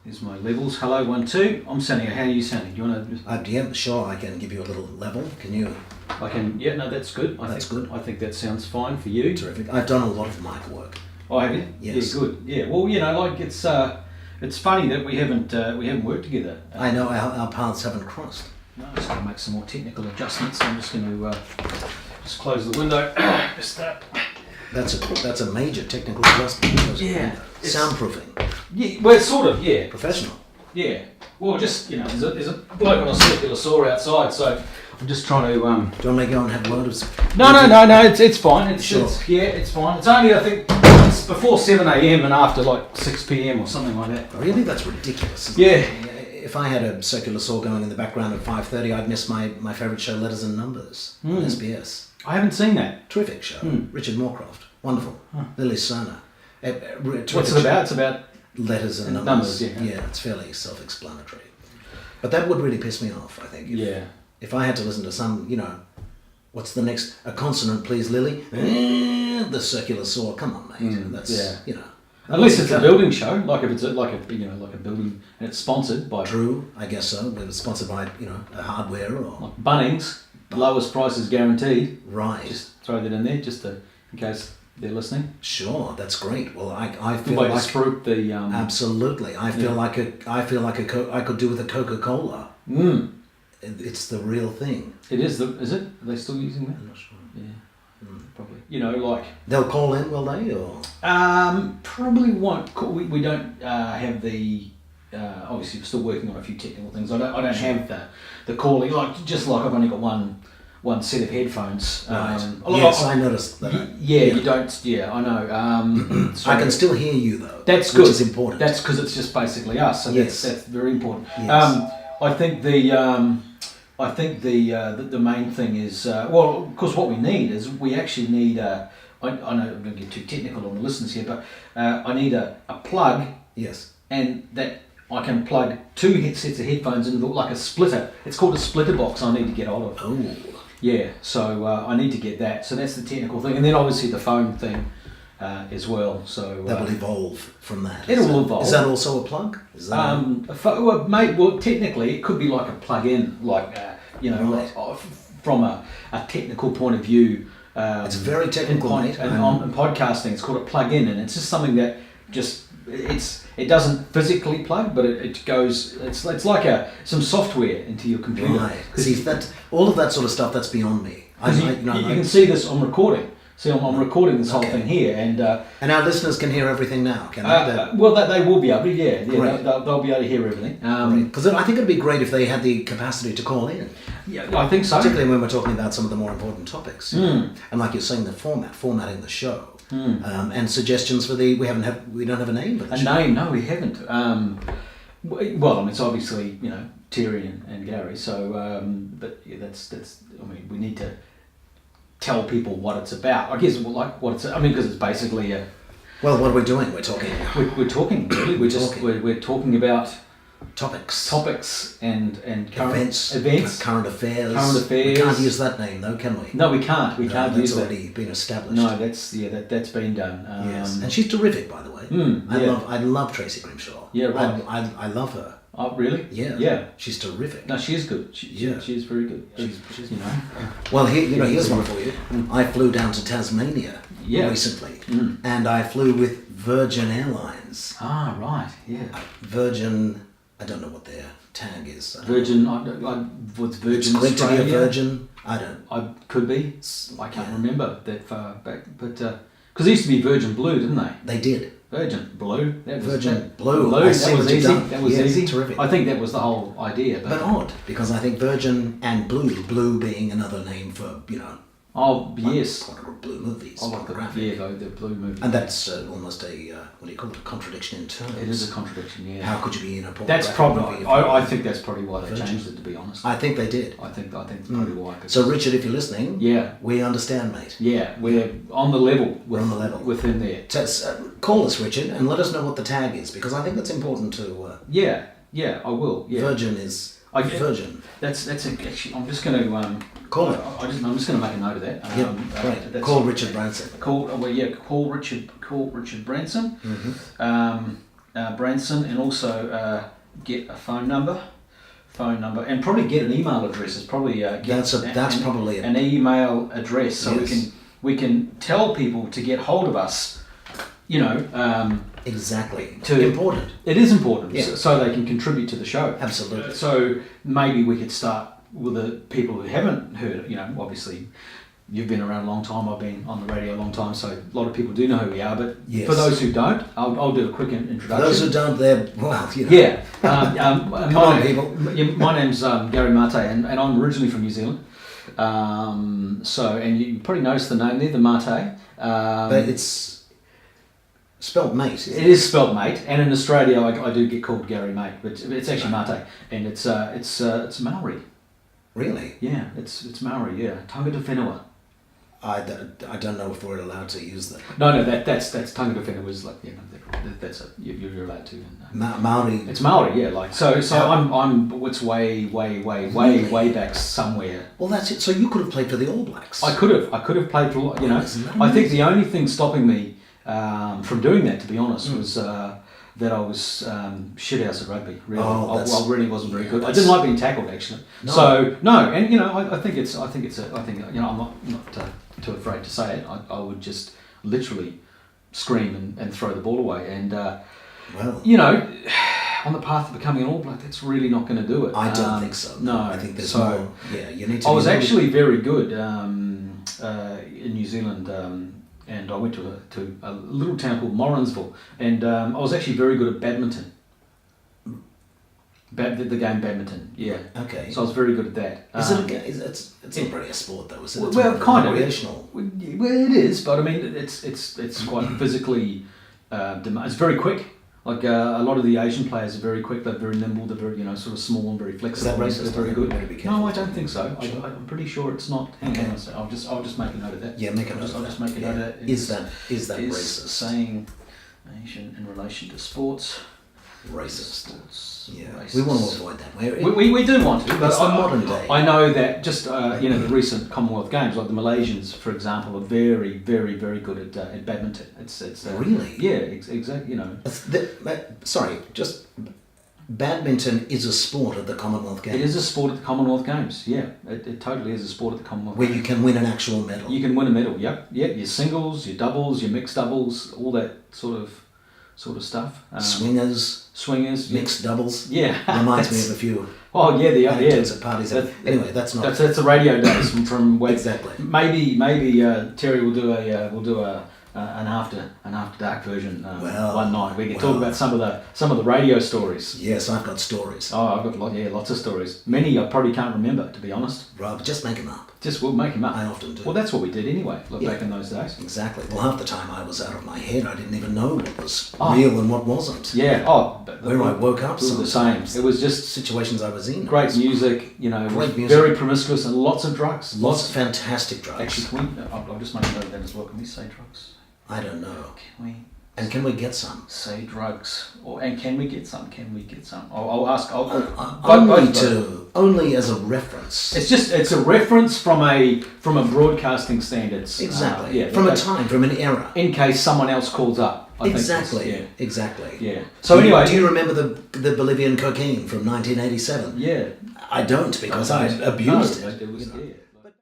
Here's my levels. Hello, 1, 2. I'm sounding. How are you sounding? Do you want to? Yeah, sure. I can give you a little level. Can you? I can. Yeah, no, that's good. That's good. I think that sounds fine for you. Terrific. I've done a lot of mic work. Oh, have you? Yes. Yeah, good. Yeah. Well, like it's funny that we haven't worked together. I know our paths haven't crossed. No, I'm just going to make some more technical adjustments. I'm just going to just close the window. That's a major technical adjustment. Yeah. Soundproofing. Yeah. Well, it's sort of. Yeah. Professional. Yeah. Well, just there's a bloke on a circular saw outside, so I'm just trying to. Do you want me to go and have a word of? No. It's fine. Sure. It's fine. It's only I think it's before 7 a.m. and after like 6 p.m. or something like that. Really, that's ridiculous. Yeah. If I had a circular saw going in the background at 5:30, I'd miss my favourite show, Letters and Numbers, on SBS. I haven't seen that. Terrific show. Richard Moorcroft. Wonderful. Lily Serna. What's it about? It's about letters and numbers. Yeah, it's fairly self-explanatory. But that would really piss me off, I think. If I had to listen to some, what's the next? A consonant, please, Lily. The circular saw. Come on, mate. That's. Unless it's a building show, like if it's like a building and it's sponsored by. True, I guess so. It was sponsored by a hardware or like Bunnings. Lowest price is guaranteed. Right. Just throw that in there, in case they're listening. Sure, that's great. Well, I feel like like to spruik the. Absolutely, I feel like I could do with a Coca-Cola. It's the real thing. It is. Is it? Are they still using that? I'm not sure. Yeah. Probably. They'll call in, will they? Or probably won't. We don't have the. Obviously, we're still working on a few technical things. I don't have the calling. Just like I've only got one set of headphones. Right. Yes, I noticed that. You don't. Yeah, I know. I can still hear you though. That's good. Which is important. That's because it's just basically us. So yes. that's very important. Yes. I think the main thing is of course what we need is we actually need I know I'm going to get too technical on the listeners here, but I need a plug. Yes. And that I can plug two sets of headphones into like a splitter. It's called a splitter box. I need to get hold of. Oh. Yeah. So I need to get that. So that's the technical thing, and then obviously the phone thing as well. So that will evolve from that. It'll evolve. Is that also a plug? Is that well, technically it could be like a plug-in, like right. From a technical point of view. It's very technical, mate. And on podcasting, it's called a plug-in, and it's just something that it doesn't physically plug, but it goes. It's like some software into your computer. Right. See, all of that sort of stuff, that's beyond me. You can see this on recording. See, I'm recording this whole thing here, and our listeners can hear everything now, can they? Well, they will be able to. Yeah, they'll be able to hear everything. Because I think it'd be great if they had the capacity to call in. Yeah, I think so. Particularly when we're talking about some of the more important topics, and like you're saying, the formatting the show, and suggestions for we don't have a name for the show. Name? No, we haven't. Well, I mean, it's obviously Terry and Gary. So, but yeah, that's. I mean, we need to tell people what it's about. I guess what it's. I mean, because it's basically a. Well, what are we doing? We're talking. We're talking really. We're talking about topics and events, current affairs. We can't use that name though, can we? No, we can't. We can't use that. That's already been established. No, that's been done. Yes, and she's terrific, by the way. I love Tracy Grimshaw. Yeah, right. I love her. Oh, really? Yeah. Yeah. She's terrific. No, she is good. She is very good. She's Well, here's one for you. I flew down to Tasmania recently, and I flew with Virgin Airlines. Ah, right. Yeah. Virgin. I don't know what their tag is. Virgin. What's Virgin? It's great Australia? to be a virgin. I could be. I can't remember that far back, but because it used to be Virgin Blue, didn't they? They did. Blue. Blue. That was easy. Done. That was easy. Terrific. I think that was the whole idea. But odd, because I think Virgin and Blue being another name for Oh yes. Quite a good blue movies. I like the blue movies. And that's almost a what do you call it? A contradiction in terms. It is a contradiction. Yeah. How could you be in a pornographic That's probably. movie? I think that's probably why they changed it. To be honest. I think they did. I think that's probably why. So Richard, if you're listening, we understand, mate. Yeah, we're on the level. We're on the level within there. Call us, Richard, and let us know what the tag is, because I think that's important to. Yeah, I will. Yeah. Virgin is. Virgin. That's actually. I'm just going to call it. I'm just going to make a note of that. Right. Call Richard Branson. Call Richard Branson. Branson, and also get a phone number, and probably get an email address. It's probably probably an email address, so Yes. we can tell people to get hold of us. Exactly. Important. It is important, Yeah. so they can contribute to the show. Absolutely. So maybe we could start with the people who haven't heard. Obviously, you've been around a long time. I've been on the radio a long time, so a lot of people do know who we are. But Yes. for those who don't, I'll do a quick introduction. For those who don't, they're Yeah. Come on, people. My name's Gary Mate, and I'm originally from New Zealand. And you probably noticed the name there, the Mate. But it's spelt mate. It is spelt mate, and in Australia I do get called Gary Mate, but it's actually Mate, and it's Maori. Really? Yeah, it's Maori. Yeah, tangata whenua. I don't know if we're allowed to use that. No, that's tangata whenua was like that's you're allowed to. Maori. It's Maori, yeah. Like so I'm it's way back somewhere. Well, that's it. So you could have played for the All Blacks. I could have played for I think the only thing stopping me from doing that, to be honest, was that I was shit house at rugby. Really, I really wasn't very good. I didn't like being tackled, actually. No. So no, and I think I'm not too afraid to say it. I would just literally scream and throw the ball away, and on the path of becoming an All Black, that's really not going to do it. I don't think so. No, I think there's more. Yeah, you need to. I was actually very good in New Zealand. And I went to a little town called Morrinsville, and I was actually very good at badminton. The game badminton, yeah. Okay. So I was very good at that. Is it a game? It's not really a sport, though, is it? It's well, kind of recreational. Well, it is, but I mean, it's quite physically. It's very quick. Like a lot of the Asian players are very quick. They're very nimble. They're very sort of small and very flexible. Is that racist? They're very good. No, I don't think so. Sure. I'm pretty sure it's not. Hang on a second. I'll just make a note of that. Yeah, make a note of that. I'll just make a note of that. Is that racist? Saying Asian in relation to sports. Racist. Sports. Yeah, racist. we want to avoid that. We do want to, but it's the modern day. I know that just the recent Commonwealth Games, like the Malaysians, for example, are very, very, very good at badminton. It's really? Yeah, exactly. Sorry, just badminton is a sport at the Commonwealth Games. It is a sport at the Commonwealth Games. Yeah, it totally is a sport at the Commonwealth where Games. you can win an actual medal. You can win a medal. Yep. Your singles, your doubles, your mixed doubles, all that sort of stuff. Swingers, mixed doubles. Yeah, reminds me of a few. Oh yeah, the anecdotes at parties. Anyway, that's not. That's the radio days from where exactly. Maybe Terry will do an after dark version one night. We can talk about some of the radio stories. Yes, I've got stories. Oh, I've got lots of stories. Many I probably can't remember, to be honest. Right, but just make them up. We'll make them up. I often do. Well, that's what we did anyway. Back in those days. Exactly. Well, half the time I was out of my head. I didn't even know what was real and what wasn't. Yeah. Where I woke up. It was the same. It was just situations I was in. Great music. Great music. Very promiscuous and lots of drugs. Lots of fantastic drugs. Actually, I'll just make a note of that as well. Can we say drugs? I don't know. Can we? And can we get some? Say drugs. And can we get some? I'll ask. Only as a reference. It's a reference from a broadcasting standards. Exactly. From an era. In case someone else calls up. Exactly. Yeah. So anyway, do you remember the Bolivian cocaine from 1987? Yeah. I don't because I abused it. It was there.